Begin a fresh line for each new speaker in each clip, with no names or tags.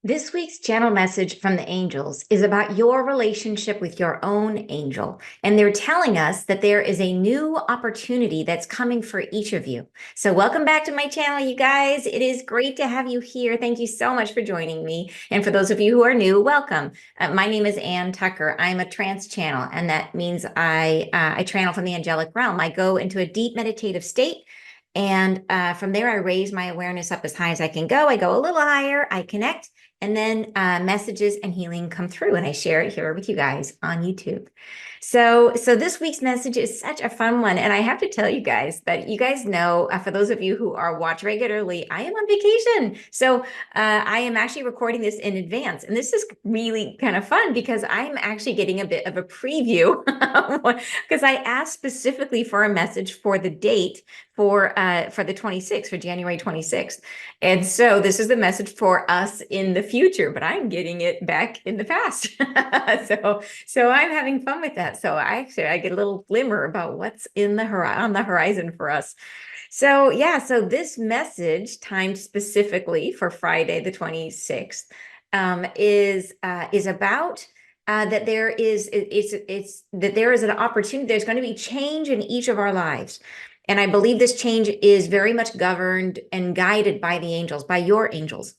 This week's channel message from the angels is about your relationship with your own angel. And they're telling us that there is a new opportunity that's coming for each of you. So, welcome back to my channel, you guys. It is great to have you here. Thank you so much for joining me. And for those of you who are new, welcome. My name is Ann Tucker. I'm a trance channel, and that means I channel from the angelic realm. I go into a deep meditative state. And from there, I raise my awareness up as high as I can go. I go a little higher, I connect, and then messages and healing come through, and I share it here with you guys on YouTube. So this week's message is such a fun one, and I have to tell you guys that you guys know, for those of you who watch regularly, I am on vacation. So I am actually recording this in advance, and this is really kind of fun because I'm actually getting a bit of a preview because I asked specifically for a message for the date for the 26th, for January 26th. And so this is the message for us in the future, but I'm getting it back in the past. So I'm having fun with that. So I get a little glimmer about what's on the horizon for us. So yeah, so this message timed specifically for Friday the 26th is about that there is an opportunity. There's going to be change in each of our lives. And I believe this change is very much governed and guided by the angels, by your angels.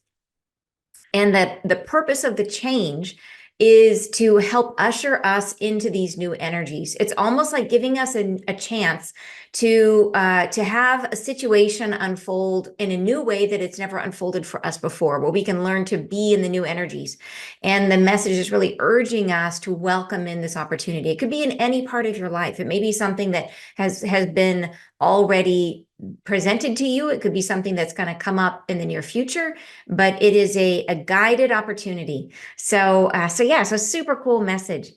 And that the purpose of the change is to help usher us into these new energies. It's almost like giving us a chance to have a situation unfold in a new way that it's never unfolded for us before, where we can learn to be in the new energies. And the message is really urging us to welcome in this opportunity. It could be in any part of your life. It may be something that has been already presented to you. It could be something that's going to come up in the near future, but it is a guided opportunity. So super cool message.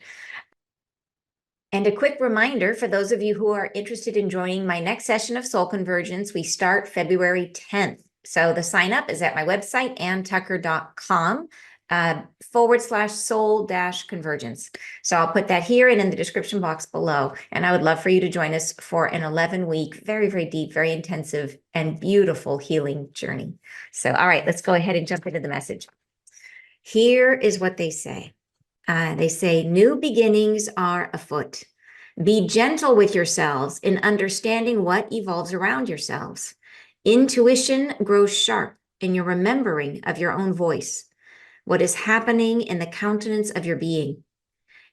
And a quick reminder for those of you who are interested in joining my next session of Soul Convergence, we start February 10th. So the sign up is at my website, anntucker.com. /soul-convergence. So I'll put that here and in the description box below. And I would love for you to join us for an 11-week, very, very deep, very intensive and beautiful healing journey. So, all right, let's go ahead and jump into the message. Here is what they say. They say, new beginnings are afoot. Be gentle with yourselves in understanding what evolves around yourselves. Intuition grows sharp in your remembering of your own voice. What is happening in the countenance of your being.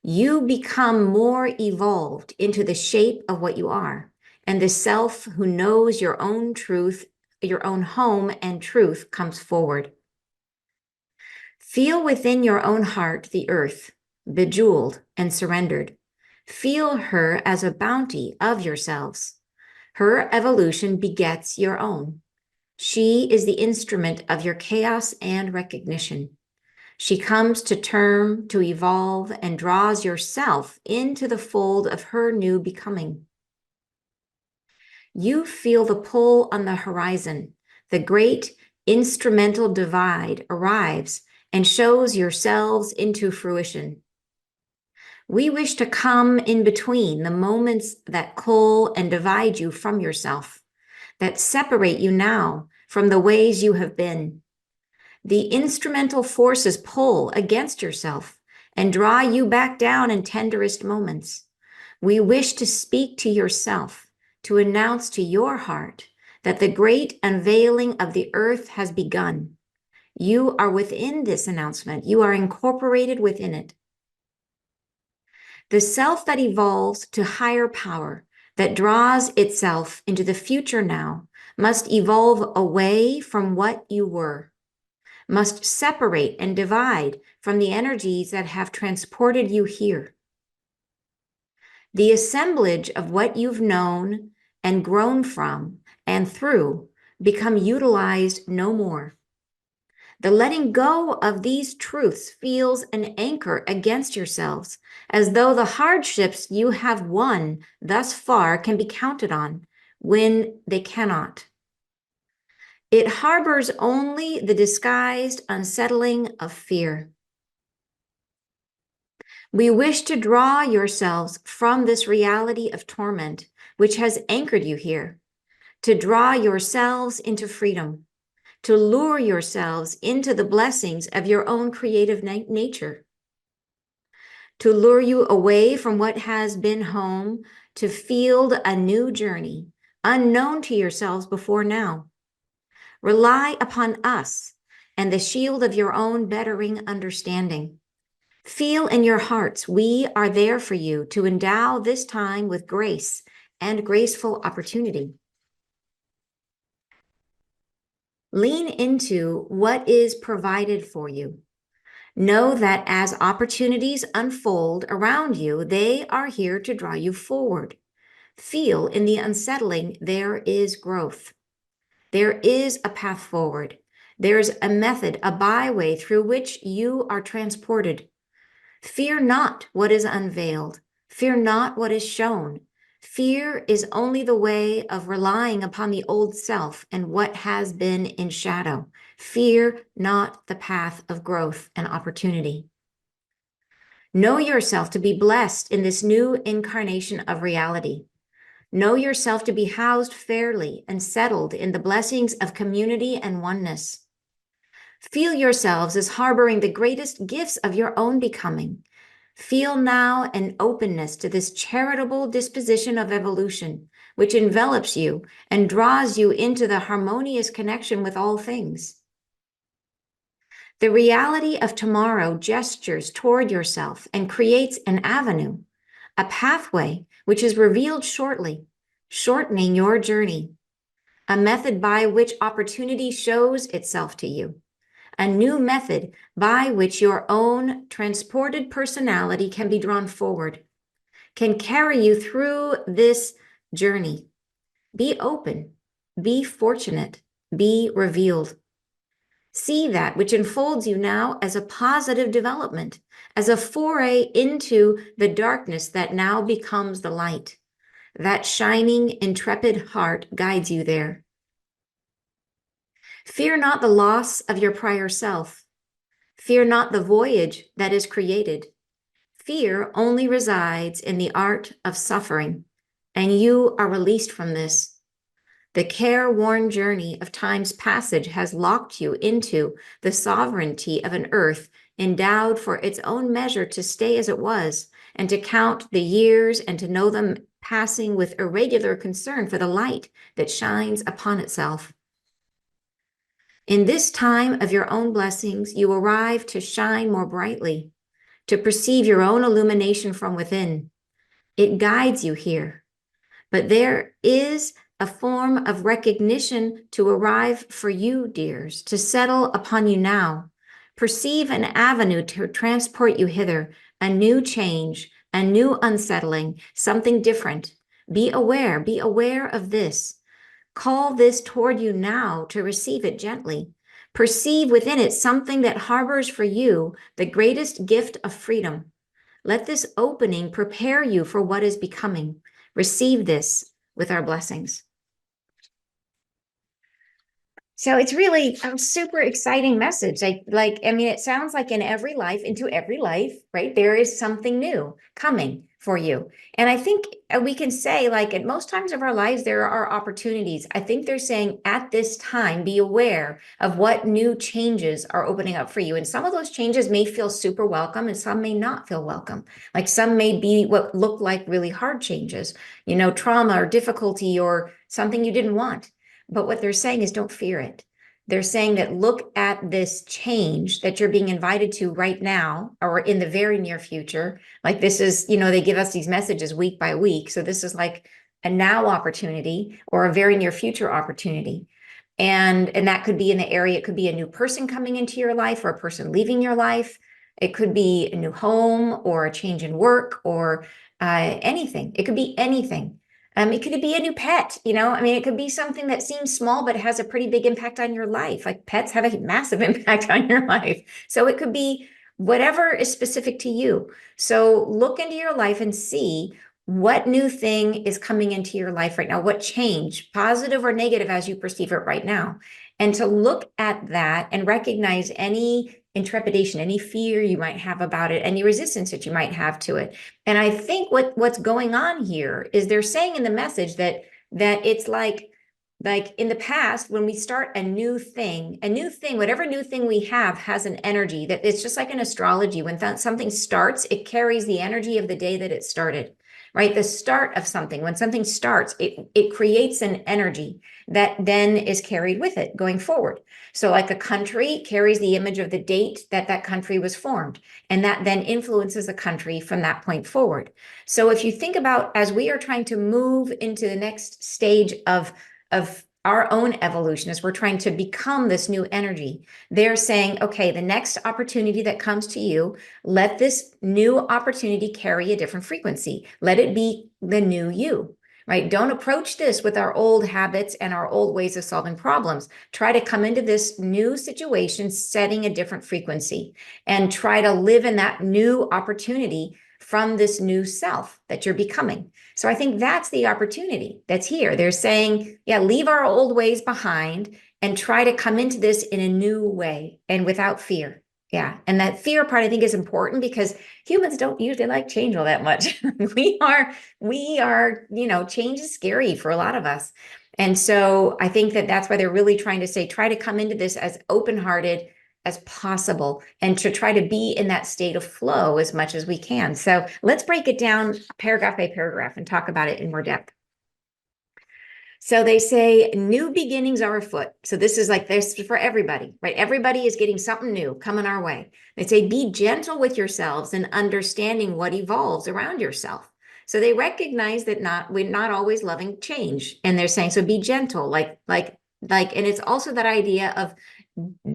You become more evolved into the shape of what you are, and the self who knows your own truth, your own home and truth comes forward. Feel within your own heart the earth, bejeweled and surrendered. Feel her as a bounty of yourselves. Her evolution begets your own. She is the instrument of your chaos and recognition. She comes to term, to evolve, and draws yourself into the fold of her new becoming. You feel the pull on the horizon. The great instrumental divide arrives and shows yourselves into fruition. We wish to come in between the moments that cull and divide you from yourself, that separate you now from the ways you have been. The instrumental forces pull against yourself and draw you back down in tenderest moments. We wish to speak to yourself, to announce to your heart that the great unveiling of the earth has begun. You are within this announcement. You are incorporated within it. The self that evolves to higher power, that draws itself into the future now, must evolve away from what you were. Must separate and divide from the energies that have transported you here. The assemblage of what you've known and grown from and through become utilized no more. The letting go of these truths feels an anchor against yourselves, as though the hardships you have won thus far can be counted on, when they cannot. It harbors only the disguised unsettling of fear. We wish to draw yourselves from this reality of torment, which has anchored you here, to draw yourselves into freedom, to lure yourselves into the blessings of your own creative nature, to lure you away from what has been home, to field a new journey unknown to yourselves before now. Rely upon us and the shield of your own bettering understanding. Feel in your hearts, we are there for you to endow this time with grace and graceful opportunity. Lean into what is provided for you. Know that as opportunities unfold around you, they are here to draw you forward. Feel in the unsettling, there is growth. There is a path forward. There's a method, a byway through which you are transported. Fear not what is unveiled. Fear not what is shown. Fear is only the way of relying upon the old self and what has been in shadow. Fear not the path of growth and opportunity. Know yourself to be blessed in this new incarnation of reality. Know yourself to be housed fairly and settled in the blessings of community and oneness. Feel yourselves as harboring the greatest gifts of your own becoming. Feel now an openness to this charitable disposition of evolution, which envelops you and draws you into the harmonious connection with all things. The reality of tomorrow gestures toward yourself and creates an avenue, a pathway which is revealed shortly, shortening your journey, a method by which opportunity shows itself to you, a new method by which your own transported personality can be drawn forward, can carry you through this journey. Be open, be fortunate, be revealed. See that which unfolds you now as a positive development, as a foray into the darkness that now becomes the light. That shining, intrepid heart guides you there. Fear not the loss of your prior self. Fear not the voyage that is created. Fear only resides in the art of suffering, and you are released from this. The careworn journey of time's passage has locked you into the sovereignty of an earth endowed for its own measure to stay as it was, and to count the years and to know them passing with irregular concern for the light that shines upon itself. In this time of your own blessings, you arrive to shine more brightly, to perceive your own illumination from within. It guides you here, but there is a form of recognition to arrive for you, dears, to settle upon you now. Perceive an avenue to transport you hither, a new change, a new unsettling, something different. Be aware of this. Call this toward you now to receive it gently. Perceive within it something that harbors for you the greatest gift of freedom. Let this opening prepare you for what is becoming. Receive this with our blessings. So it's really a super exciting message. I mean, it sounds like in every life, into every life, right? There is something new coming for you. And I think we can say, like, at most times of our lives, there are opportunities. I think they're saying at this time, be aware of what new changes are opening up for you. And some of those changes may feel super welcome and some may not feel welcome. Like some may be what look like really hard changes, you know, trauma or difficulty or something you didn't want. But what they're saying is don't fear it. They're saying that look at this change that you're being invited to right now or in the very near future. Like this is, you know, they give us these messages week by week. So this is like a now opportunity or a very near future opportunity. And that could be in the area. It could be a new person coming into your life or a person leaving your life. It could be a new home or a change in work or anything. It could be anything. It could be a new pet, you know, I mean, it could be something that seems small, but has a pretty big impact on your life. Like pets have a massive impact on your life. So it could be whatever is specific to you. So look into your life and see what new thing is coming into your life right now, what change, positive or negative as you perceive it right now. And to look at that and recognize any intrepidation, any fear you might have about it, any resistance that you might have to it. And I think what's going on here is they're saying in the message that it's like like in the past, when we start a new thing, whatever new thing we have has an energy that it's just like in astrology. When something starts, it carries the energy of the day that it started, right? The start of something, when something starts, it creates an energy that then is carried with it going forward. So like a country carries the image of the date that that country was formed, and that then influences a country from that point forward. So if you think about, as we are trying to move into the next stage of our own evolution, as we're trying to become this new energy, they're saying, okay, the next opportunity that comes to you, let this new opportunity carry a different frequency. Let it be the new you, right? Don't approach this with our old habits and our old ways of solving problems. Try to come into this new situation setting a different frequency, and try to live in that new opportunity from this new self that you're becoming. So I think that's the opportunity that's here. They're saying, yeah, leave our old ways behind and try to come into this in a new way and without fear. Yeah. And that fear part, I think, is important because humans don't usually like change all that much. we are, change is scary for a lot of us. And so I think that that's why they're really trying to say, try to come into this as open-hearted as possible and to try to be in that state of flow as much as we can. So let's break it down paragraph by paragraph and talk about it in more depth. So they say new beginnings are afoot. So this is like this for everybody, right? Everybody is getting something new coming our way. They say be gentle with yourselves and understanding what evolves around yourself. So they recognize that we're not always loving change. And they're saying, so be gentle, and it's also that idea of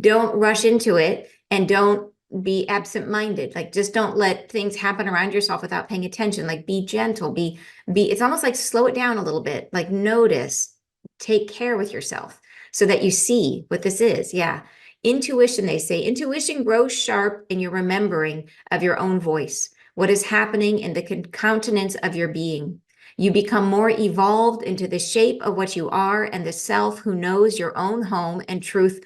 don't rush into it and don't be absent-minded. Like, just don't let things happen around yourself without paying attention. Like, be gentle, it's almost like slow it down a little bit, like notice, take care with yourself so that you see what this is. Yeah. Intuition, they say, intuition grows sharp in your remembering of your own voice, what is happening in the countenance of your being. You become more evolved into the shape of what you are, and the self who knows your own home and truth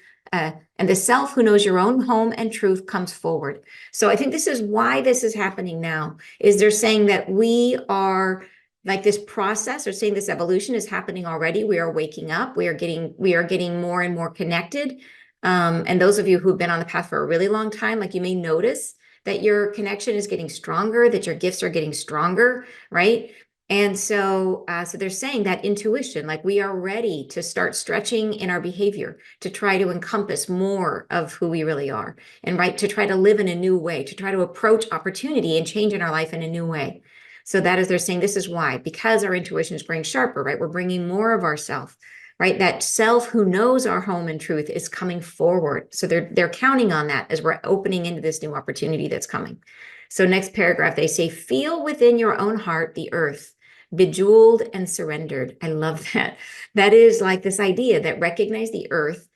and the self who knows your own home and truth comes forward. So I think this is why this is happening now, is they're saying that we are like this process, or saying this evolution is happening already. We are waking up. We are getting more and more connected. And those of you who've been on the path for a really long time, like, you may notice that your connection is getting stronger, that your gifts are getting stronger, right? And so they're saying that intuition, like, we are ready to start stretching in our behavior to try to encompass more of who we really are, and right, to try to live in a new way, to try to approach opportunity and change in our life in a new way. So that is, they're saying this is why, because our intuition is growing sharper, right? We're bringing more of ourself, right? That self who knows our home and truth is coming forward. So they're counting on that as we're opening into this new opportunity that's coming. So next paragraph, they say, feel within your own heart the earth, bejeweled and surrendered. I love that. That is like this idea that recognize the earth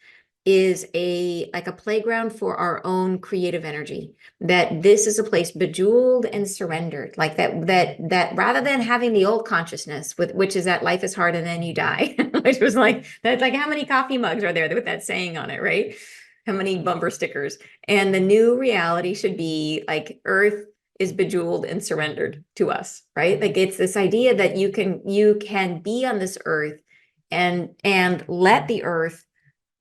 is like a playground for our own creative energy, that this is a place bejeweled and surrendered, like that rather than having the old consciousness, which is that life is hard and then you die, which was like, that's like, how many coffee mugs are there with that saying on it, right? How many bumper stickers? And the new reality should be like, earth is bejeweled and surrendered to us, right? Like, it's this idea that you can be on this earth and let the earth,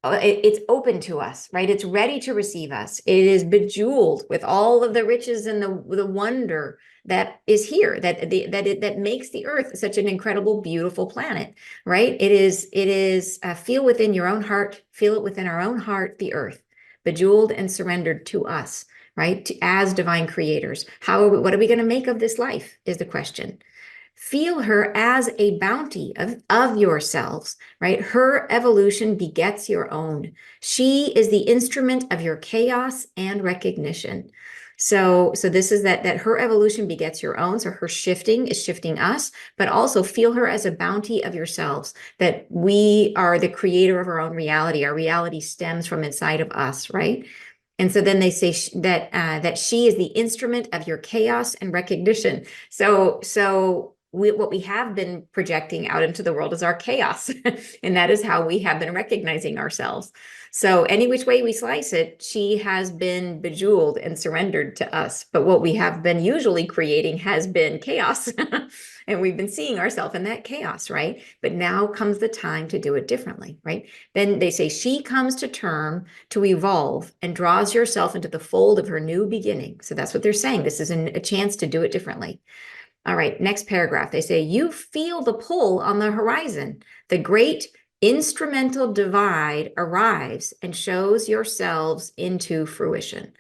it's open to us, right? It's ready to receive us. It is bejeweled with all of the riches and the wonder that is here, that makes the earth such an incredible, beautiful planet, right? It is feel within your own heart, feel it within our own heart, the earth, bejeweled and surrendered to us, right? As divine creators. What are we going to make of this life is the question. Feel her as a bounty of yourselves, right? Her evolution begets your own. She is the instrument of your chaos and recognition. So this is that her evolution begets your own. So her shifting is shifting us, but also feel her as a bounty of yourselves, that we are the creator of our own reality. Our reality stems from inside of us, right? And so then they say that she is the instrument of your chaos and recognition. So what we have been projecting out into the world is our chaos. And that is how we have been recognizing ourselves. So any which way we slice it, she has been bejeweled and surrendered to us. But what we have been usually creating has been chaos. And we've been seeing ourselves in that chaos, right? But now comes the time to do it differently, right? Then they say she comes to term to evolve and draws yourself into the fold of her new beginning. So that's what they're saying. This is a chance to do it differently. All right, next paragraph. They say, you feel the pull on the horizon. The great instrumental divide arrives and shows yourselves into fruition.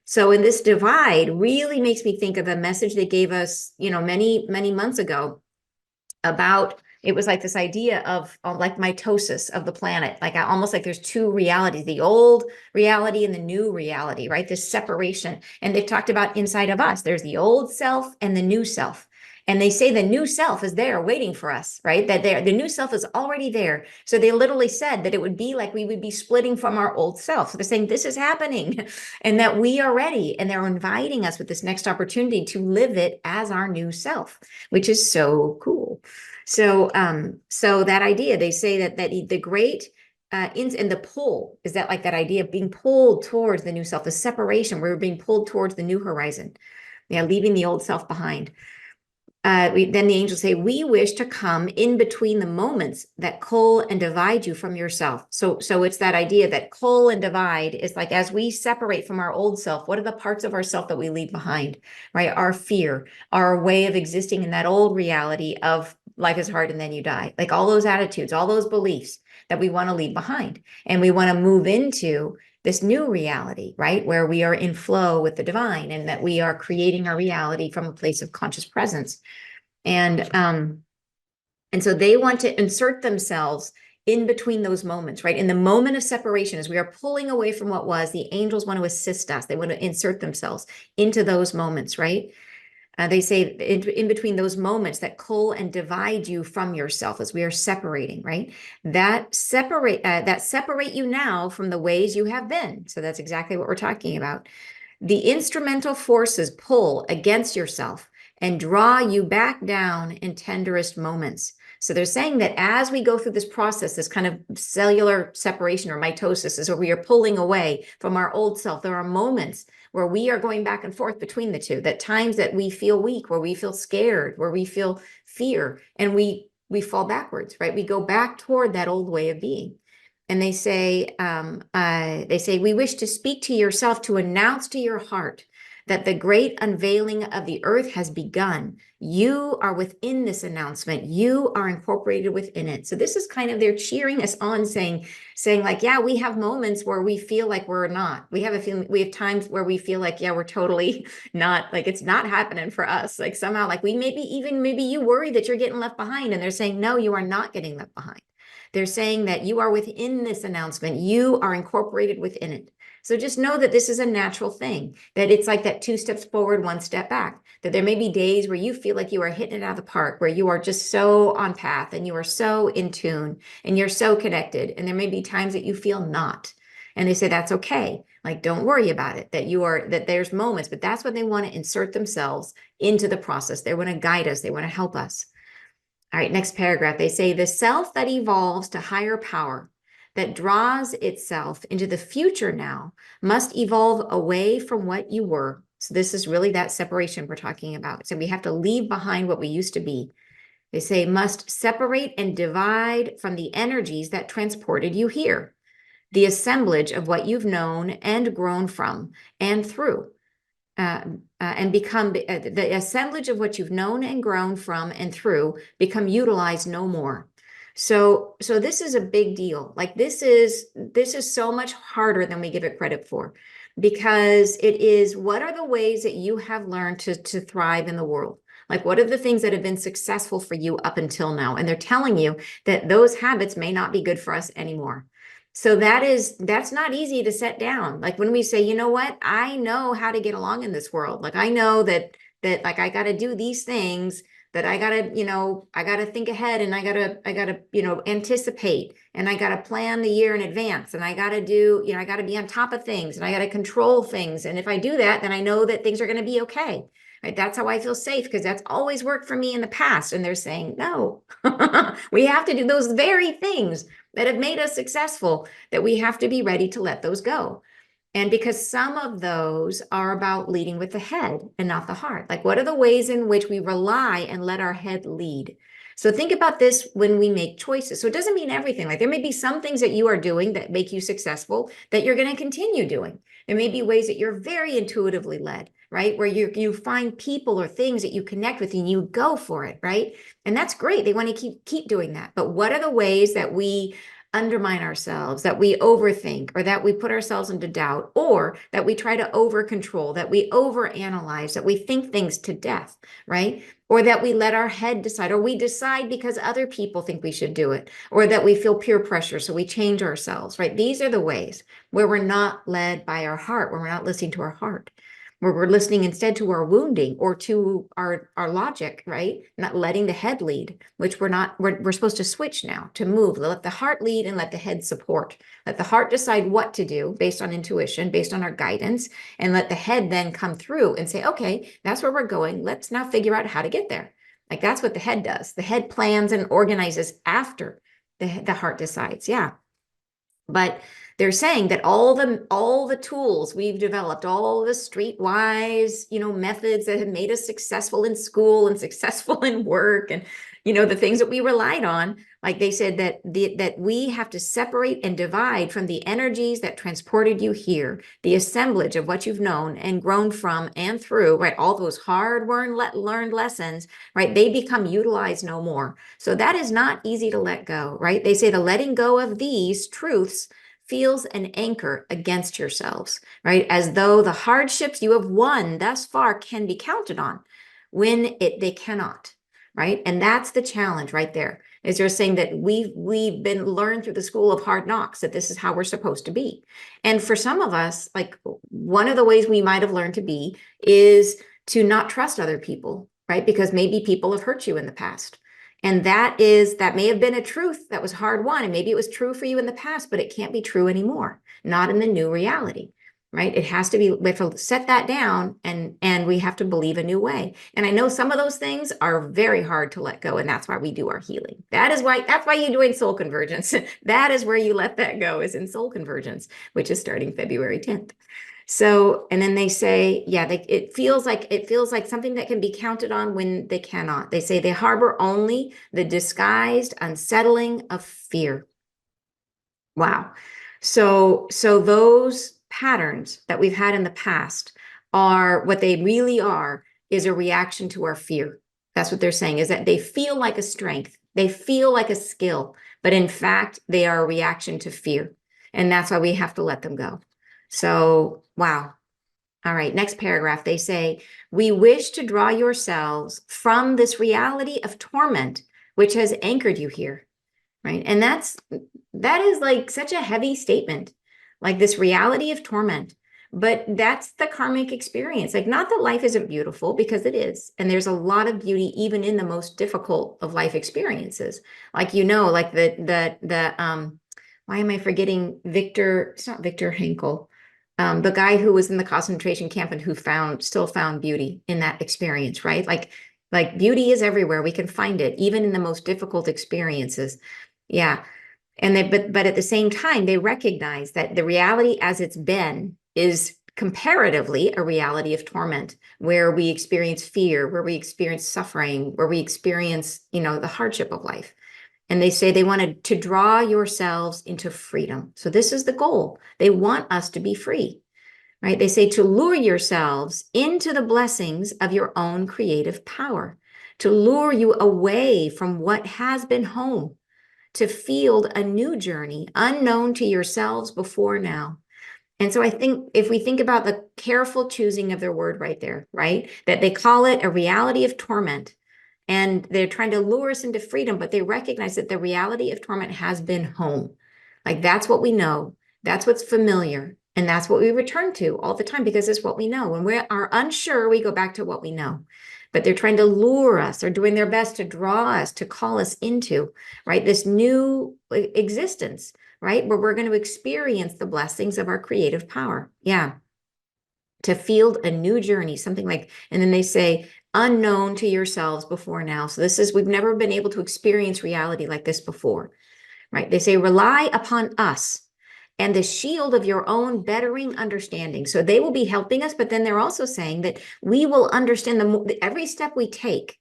So in this divide really makes me think of a message they gave us, many, many months ago about, it was like this idea of like mitosis of the planet, like almost like there's two realities, the old reality and the new reality, right? This separation. And they've talked about inside of us, there's the old self and the new self. And they say the new self is there waiting for us, right? That the new self is already there. So they literally said that it would be like we would be splitting from our old self. So they're saying this is happening and that we are ready. And they're inviting us with this next opportunity to live it as our new self, which is so cool. So, so that idea, they say that the great in the pull is that like that idea of being pulled towards the new self, the separation, where we're being pulled towards the new horizon, leaving the old self behind. Then the angels say, we wish to come in between the moments that cull and divide you from yourself. So it's that idea that cull and divide is like, as we separate from our old self, what are the parts of ourself that we leave behind, right? Our fear, our way of existing in that old reality of life is hard and then you die, like all those attitudes, all those beliefs that we want to leave behind. And we want to move into this new reality, right? Where we are in flow with the divine and that we are creating our reality from a place of conscious presence. And so they want to insert themselves in between those moments, right? In the moment of separation, as we are pulling away from what was, the angels want to assist us. They want to insert themselves into those moments, right? They say in between those moments that cull and divide you from yourself as we are separating, right? That separate you now from the ways you have been. So that's exactly what we're talking about. The instrumental forces pull against yourself and draw you back down in tenderest moments. So they're saying that as we go through this process, this kind of cellular separation or mitosis is where we are pulling away from our old self. There are moments where we are going back and forth between the two, that times that we feel weak, where we feel scared, where we feel fear, and we fall backwards, right? We go back toward that old way of being. And they say, we wish to speak to yourself to announce to your heart that the great unveiling of the earth has begun. You are within this announcement. You are incorporated within it. So this is kind of, they're cheering us on, saying like, yeah, we have moments where we feel like we're not. We have times where we feel like, yeah, we're totally not, like it's not happening for us. Like somehow, like maybe you worry that you're getting left behind, and they're saying, no, you are not getting left behind. They're saying that you are within this announcement. You are incorporated within it. So just know that this is a natural thing, that it's like that 2 steps forward, 1 step back, that there may be days where you feel like you are hitting it out of the park, where you are just so on path and you are so in tune and you're so connected. And there may be times that you feel not. And they say, that's okay. Like, don't worry about it, that there's moments, but that's when they want to insert themselves into the process. They want to guide us. They want to help us. All right, next paragraph. They say the self that evolves to higher power, that draws itself into the future now, must evolve away from what you were. So this is really that separation we're talking about. So we have to leave behind what we used to be. They say must separate and divide from the energies that transported you here, the assemblage of what you've known and grown from and through. And become the assemblage of what you've known and grown from and through, become utilized no more. So this is a big deal. Like this is so much harder than we give it credit for, because it is, what are the ways that you have learned to thrive in the world? Like, what are the things that have been successful for you up until now? And they're telling you that those habits may not be good for us anymore. So that's not easy to set down. Like when we say, you know what, I know how to get along in this world. Like I know that like I got to do these things, that I got to think ahead, and I got to anticipate, and I got to plan the year in advance, and I got to do, I got to be on top of things, and I got to control things. And if I do that, then I know that things are going to be okay. right? That's how I feel safe because that's always worked for me in the past. And they're saying, no, we have to do those very things that have made us successful, that we have to be ready to let those go. And because some of those are about leading with the head and not the heart. Like, what are the ways in which we rely and let our head lead? So think about this when we make choices. So it doesn't mean everything. Like, there may be some things that you are doing that make you successful that you're going to continue doing. There may be ways that you're very intuitively led, right? Where you find people or things that you connect with and you go for it, right? And that's great. They want to keep doing that. But what are the ways that we undermine ourselves, that we overthink, or that we put ourselves into doubt, or that we try to over control, that we overanalyze, that we think things to death, right? Or that we let our head decide, or we decide because other people think we should do it, or that we feel peer pressure, so we change ourselves, right? These are the ways where we're not led by our heart, where we're not listening to our heart, where we're listening instead to our wounding or to our logic, right? Not letting the head lead, which we're supposed to switch now to move. Let the heart lead and let the head support. Let the heart decide what to do based on intuition, based on our guidance, and let the head then come through and say, okay, that's where we're going. Let's now figure out how to get there. Like, that's what the head does. The head plans and organizes after the heart decides. Yeah. But they're saying that all the tools we've developed, all the streetwise, methods that have made us successful in school and successful in work, and the things that we relied on, like they said that we have to separate and divide from the energies that transported you here, the assemblage of what you've known and grown from and through, right? All those learned lessons, right? They become utilized no more. So that is not easy to let go, right? They say the letting go of these truths feels an anchor against yourselves, right? As though the hardships you have won thus far can be counted on when they cannot, right? And that's the challenge right there. Is they're saying that we've been learned through the school of hard knocks that this is how we're supposed to be. And for some of us, like, one of the ways we might have learned to be is to not trust other people, right? Because maybe people have hurt you in the past. And that may have been a truth that was hard won. And maybe it was true for you in the past, but it can't be true anymore, not in the new reality, right? It has to be, we have to set that down, and we have to believe a new way. And I know some of those things are very hard to let go. And that's why we do our healing. That's why you're doing soul convergence. That is where you let that go, is in soul convergence, which is starting February 10th. So, and then they say, yeah, it feels like something that can be counted on when they cannot. They say they harbor only the disguised unsettling of fear. Wow. So those patterns that we've had in the past are what they really are, is a reaction to our fear. That's what they're saying, is that they feel like a strength. They feel like a skill, but in fact, they are a reaction to fear. And that's why we have to let them go. So, wow. All right, next paragraph. They say, we wish to draw yourselves from this reality of torment, which has anchored you here, right? And that is like such a heavy statement, like this reality of torment. But that's the karmic experience. Like, not that life isn't beautiful, because it is. And there's a lot of beauty even in the most difficult of life experiences. Like, like why am I forgetting Viktor? It's not Viktor Frankl. The guy who was in the concentration camp and who still found beauty in that experience, right? Like beauty is everywhere. We can find it even in the most difficult experiences. Yeah. And but at the same time, they recognize that the reality as it's been is comparatively a reality of torment, where we experience fear, where we experience suffering, where we experience, the hardship of life. And they say they wanted to draw yourselves into freedom. So this is the goal. They want us to be free, right? They say to lure yourselves into the blessings of your own creative power, to lure you away from what has been home, to field a new journey unknown to yourselves before now. And so I think if we think about the careful choosing of their word right there, right, that they call it a reality of torment, and they're trying to lure us into freedom, but they recognize that the reality of torment has been home. Like, that's what we know. That's what's familiar. And that's what we return to all the time, because it's what we know. When we are unsure, we go back to what we know. But they're trying to lure us. They're doing their best to draw us, to call us into, right, this new existence, right, where we're going to experience the blessings of our creative power. Yeah. to field a new journey, something like, and then they say, unknown to yourselves before now. So this is, we've never been able to experience reality like this before, right? They say, rely upon us and the shield of your own bettering understanding. So they will be helping us, but then they're also saying that we will understand every step we take,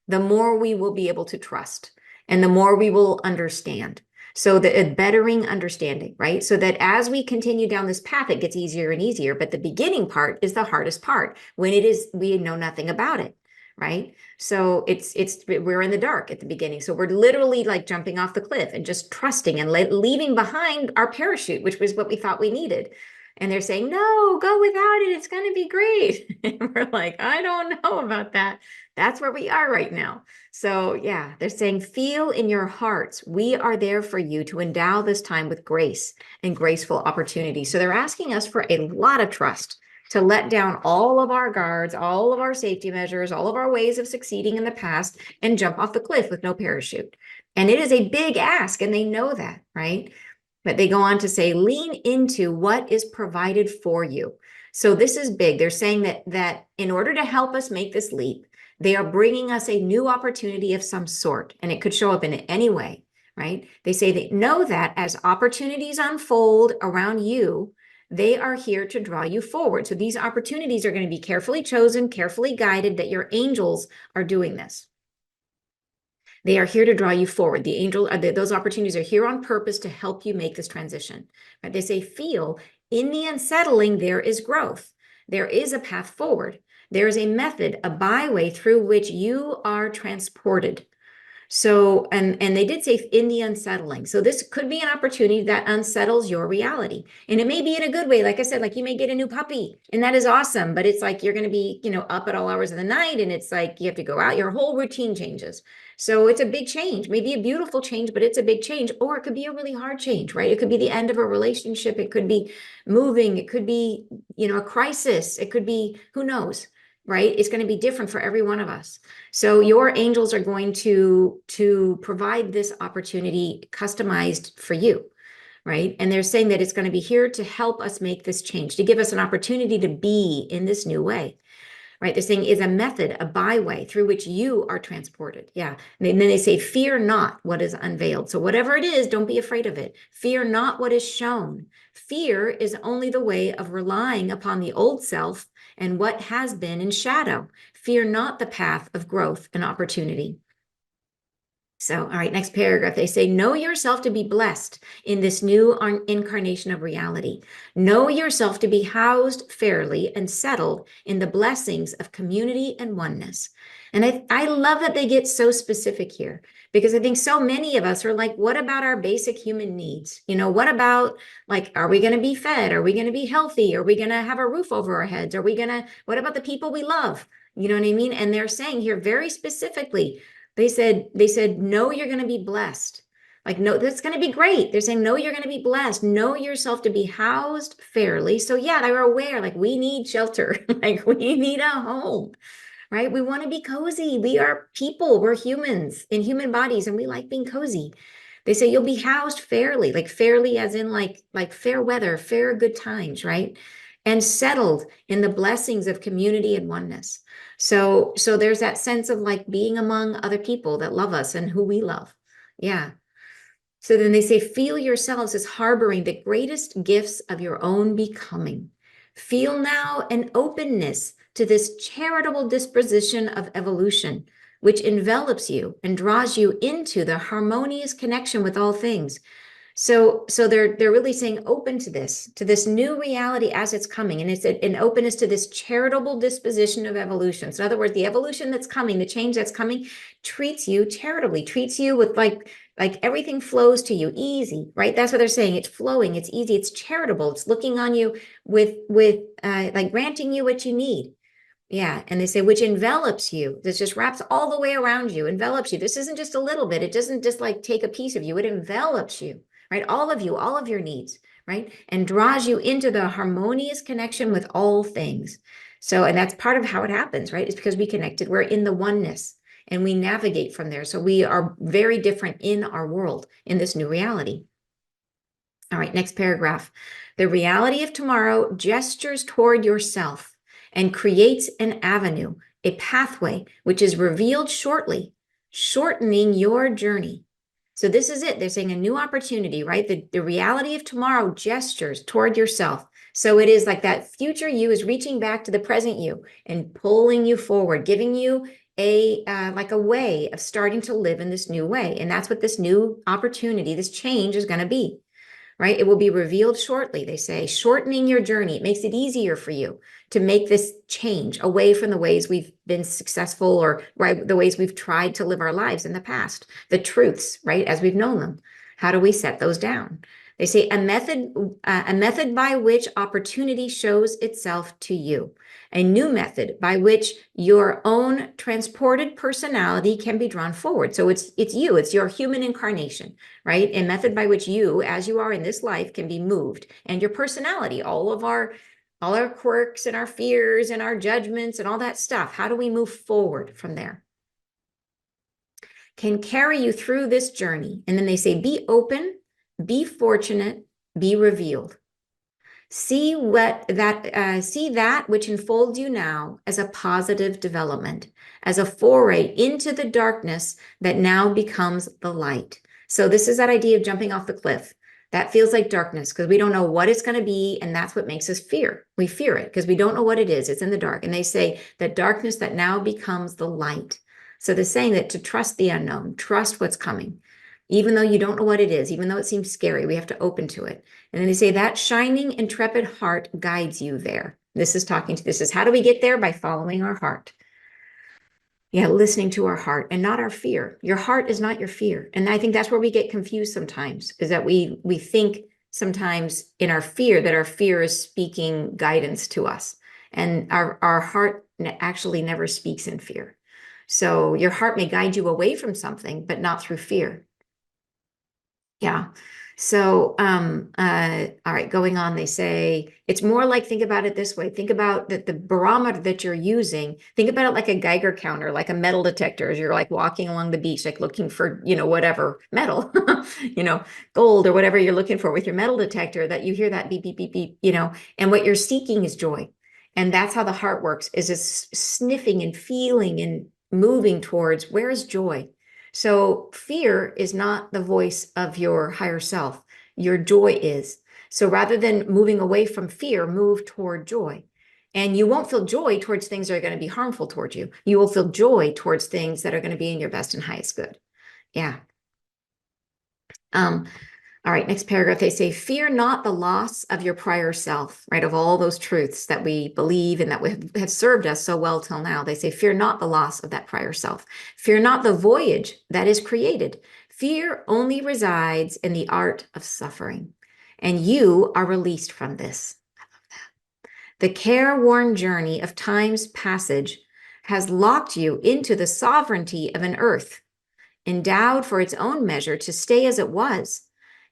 the more we will be able to trust and the more we will understand. So the bettering understanding, right? So that as we continue down this path, it gets easier and easier. But the beginning part is the hardest part when it is, we know nothing about it, right? So we're in the dark at the beginning. So we're literally like jumping off the cliff and just trusting and leaving behind our parachute, which was what we thought we needed. And they're saying, no, go without it. It's going to be great. And we're like, I don't know about that. That's where we are right now. So yeah, they're saying, feel in your hearts, we are there for you to endow this time with grace and graceful opportunity. So they're asking us for a lot of trust, to let down all of our guards, all of our safety measures, all of our ways of succeeding in the past, and jump off the cliff with no parachute. And it is a big ask, and they know that, right? But they go on to say, lean into what is provided for you. So this is big. They're saying that in order to help us make this leap, they are bringing us a new opportunity of some sort, and it could show up in any way, right? They say they know that as opportunities unfold around you, they are here to draw you forward. So these opportunities are going to be carefully chosen, carefully guided, that your angels are doing this. They are here to draw you forward. Those opportunities are here on purpose to help you make this transition. Right? They say, feel in the unsettling, there is growth. There is a path forward. There is a method, a byway through which you are transported. So, and they did say in the unsettling. So this could be an opportunity that unsettles your reality. And it may be in a good way. Like I said, like you may get a new puppy and that is awesome, but it's like, you're going to be, up at all hours of the night. And it's like, you have to go out, your whole routine changes. So it's a big change, maybe a beautiful change, but it's a big change, or it could be a really hard change, right? It could be the end of a relationship. It could be moving. It could be, a crisis. It could be, who knows? Right? It's going to be different for every one of us. So your angels are going to provide this opportunity customized for you, right? And they're saying that it's going to be here to help us make this change, to give us an opportunity to be in this new way, right? They're saying is a method, a byway through which you are transported. Yeah. And then they say, fear not what is unveiled. So whatever it is, don't be afraid of it. Fear not what is shown. Fear is only the way of relying upon the old self and what has been in shadow. Fear not the path of growth and opportunity. So, all right, next paragraph, they say, know yourself to be blessed in this new incarnation of reality. Know yourself to be housed fairly and settled in the blessings of community and oneness. And I love that they get so specific here, because I think so many of us are like, what about our basic human needs? What about, like, are we going to be fed? Are we going to be healthy? Are we going to have a roof over our heads? What about the people we love? You know what I mean? And they're saying here very specifically, they said, no, you're going to be blessed. Like, no, that's going to be great. They're saying, no, you're going to be blessed. Know yourself to be housed fairly. So yeah, they were aware, like, we need shelter, like we need a home, right? We want to be cozy. We are people. We're humans in human bodies, and we like being cozy. They say you'll be housed fairly, like fairly as in like fair weather, fair good times, right? And settled in the blessings of community and oneness. So there's that sense of like being among other people that love us and who we love. Yeah. So then they say, feel yourselves as harboring the greatest gifts of your own becoming. Feel now an openness to this charitable disposition of evolution, which envelops you and draws you into the harmonious connection with all things. So they're really saying open to this new reality as it's coming, and it's an openness to this charitable disposition of evolution. So in other words, the evolution that's coming, the change that's coming, treats you charitably, treats you with like everything flows to you easy, right? That's what they're saying. It's flowing, it's easy, it's charitable, it's looking on you with like granting you what you need. Yeah. And they say, which envelops you. This just wraps all the way around you, envelops you. This isn't just a little bit. It doesn't just like take a piece of you. It envelops you, right? All of you, all of your needs, right? And draws you into the harmonious connection with all things. So, and that's part of how it happens, right? It's because we connected. We're in the oneness and we navigate from there. So we are very different in our world in this new reality. All right, next paragraph. The reality of tomorrow gestures toward yourself. and creates an avenue, a pathway, which is revealed shortly, shortening your journey. So this is it. They're saying a new opportunity, right? The reality of tomorrow gestures toward yourself. So it is like that future you is reaching back to the present you and pulling you forward, giving you a like a way of starting to live in this new way. And that's what this new opportunity, this change is going to be, right? It will be revealed shortly. They say shortening your journey. It makes it easier for you to make this change away from the ways we've been successful, or right, the ways we've tried to live our lives in the past, the truths, right, as we've known them. How do we set those down? They say a method by which opportunity shows itself to you, a new method by which your own transported personality can be drawn forward. So it's you, it's your human incarnation, right? A method by which you, as you are in this life, can be moved, and your personality, all our quirks and our fears and our judgments and all that stuff. How do we move forward from there? Can carry you through this journey. And then they say, be open, be fortunate, be revealed. See that which unfolds you now as a positive development, as a foray into the darkness that now becomes the light. So this is that idea of jumping off the cliff. That feels like darkness because we don't know what it's going to be, and that's what makes us fear. We fear it because we don't know what it is. It's in the dark. And they say that darkness that now becomes the light. So they're saying that to trust the unknown, trust what's coming. Even though you don't know what it is, even though it seems scary, we have to open to it. And then they say that shining, intrepid heart guides you there. This is how do we get there? By following our heart. Yeah, listening to our heart and not our fear. Your heart is not your fear. And I think that's where we get confused sometimes, is that we think sometimes in our fear that our fear is speaking guidance to us. And our heart actually never speaks in fear. So your heart may guide you away from something, but not through fear. Yeah. So, all right, going on, they say it's more like, think about it this way. Think about that the barometer that you're using, think about it like a Geiger counter, like a metal detector, as you're like walking along the beach, like looking for, whatever metal, gold or whatever you're looking for with your metal detector, that you hear that beep, beep, beep, beep, and what you're seeking is joy. And that's how the heart works, is it's sniffing and feeling and moving towards where is joy. So fear is not the voice of your higher self. Your joy is. So rather than moving away from fear, move toward joy. And you won't feel joy towards things that are going to be harmful towards you. You will feel joy towards things that are going to be in your best and highest good. Yeah. All right, next paragraph, they say, fear not the loss of your prior self, right? Of all those truths that we believe and that have served us so well till now. They say, fear not the loss of that prior self. Fear not the voyage that is created. Fear only resides in the art of suffering. And you are released from this. I love that. The careworn journey of time's passage has locked you into the sovereignty of an earth, endowed for its own measure to stay as it was,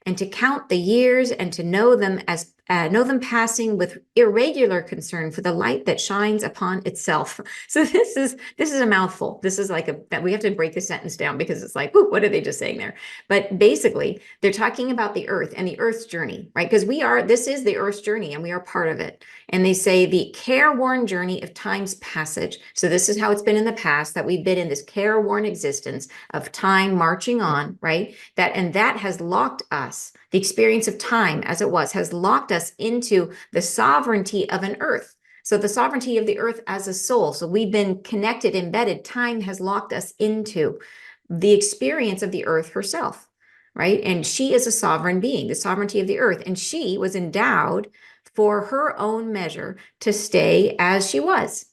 and to count the years and to know them passing with irregular concern for the light that shines upon itself. So this is a mouthful. This is like we have to break the sentence down because it's like, what are they just saying there? But basically, they're talking about the earth and the earth's journey, right? Because this is the earth's journey and we are part of it. And they say the careworn journey of time's passage. So this is how it's been in the past, that we've been in this careworn existence of time marching on, right? That has locked us. The experience of time as it was has locked us into the sovereignty of an earth. So the sovereignty of the earth as a soul. So we've been connected, embedded. Time has locked us into the experience of the earth herself, right? And she is a sovereign being, the sovereignty of the earth. And she was endowed for her own measure to stay as she was,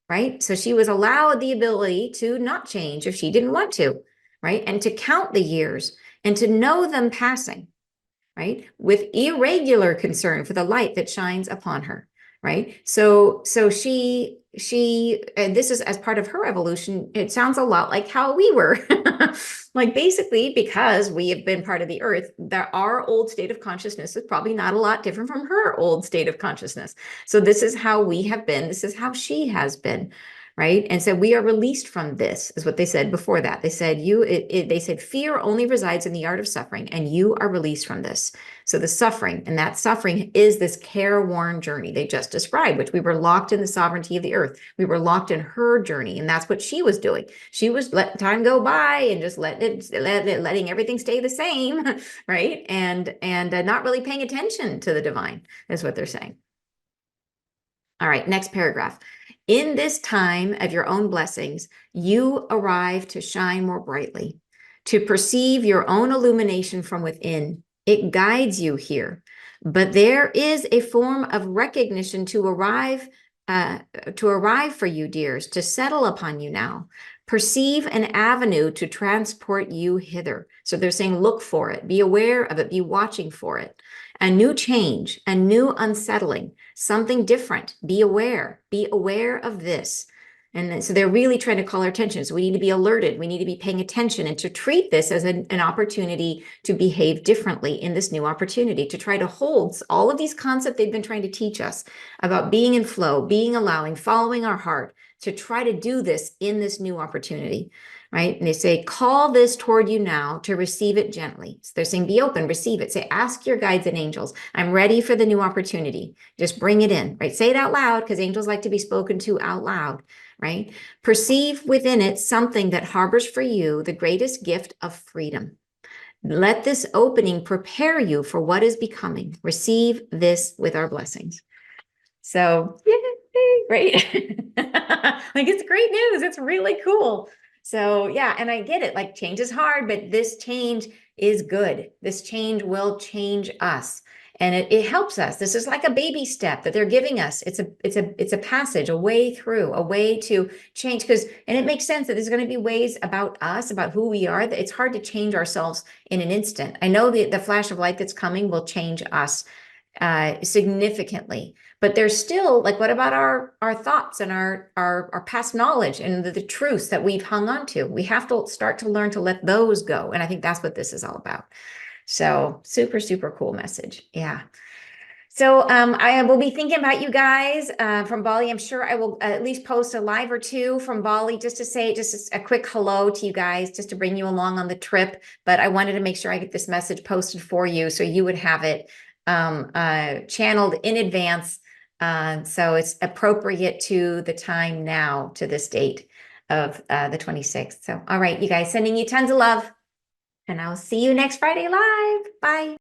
right? So she was allowed the ability to not change if she didn't want to, right? And to count the years and to know them passing, right? With irregular concern for the light that shines upon her, right? So she, and this is as part of her evolution, it sounds a lot like how we were. Like basically, because we have been part of the earth, that our old state of consciousness is probably not a lot different from her old state of consciousness. So this is how we have been. This is how she has been, right? And so we are released from this, is what they said before that. They said they said fear only resides in the art of suffering, and you are released from this. So the suffering, and that suffering is this careworn journey they just described, which we were locked in the sovereignty of the earth. We were locked in her journey, and that's what she was doing. She was letting time go by and just letting everything stay the same, right? And not really paying attention to the divine, is what they're saying. All right, next paragraph. In this time of your own blessings, you arrive to shine more brightly, to perceive your own illumination from within. It guides you here, but there is a form of recognition to arrive for you, dears, to settle upon you now. Perceive an avenue to transport you hither. So they're saying, look for it, be aware of it, be watching for it. A new change, a new unsettling, something different. Be aware of this. And so they're really trying to call our attention. So we need to be alerted. We need to be paying attention and to treat this as an opportunity to behave differently in this new opportunity, to try to hold all of these concepts they've been trying to teach us about being in flow, being allowing, following our heart, to try to do this in this new opportunity, right? And they say, call this toward you now to receive it gently. So they're saying, be open, receive it. Say, ask your guides and angels, I'm ready for the new opportunity. Just bring it in, right? Say it out loud, because angels like to be spoken to out loud, right? Perceive within it something that harbors for you the greatest gift of freedom. Let this opening prepare you for what is becoming. Receive this with our blessings. So, yay, right? Like, it's great news. It's really cool. So, yeah, and I get it. Like, change is hard, but this change is good. This change will change us, and it helps us. This is like a baby step that they're giving us. It's a passage, a way through, a way to change. And it makes sense that there's going to be ways about us, about who we are, that it's hard to change ourselves in an instant. I know the flash of light that's coming will change us significantly, but there's still, like, what about our thoughts and our past knowledge and the truths that we've hung on to? We have to start to learn to let those go, and I think that's what this is all about. So super, super cool message. Yeah. So I will be thinking about you guys from Bali. I'm sure I will at least post a live or two from Bali, just to say just a quick hello to you guys, just to bring you along on the trip. But I wanted to make sure I get this message posted for you, so you would have it channeled in advance. So it's appropriate to the time now, to this date of the 26th. So, all right, you guys, sending you tons of love, and I'll see you next Friday live. Bye.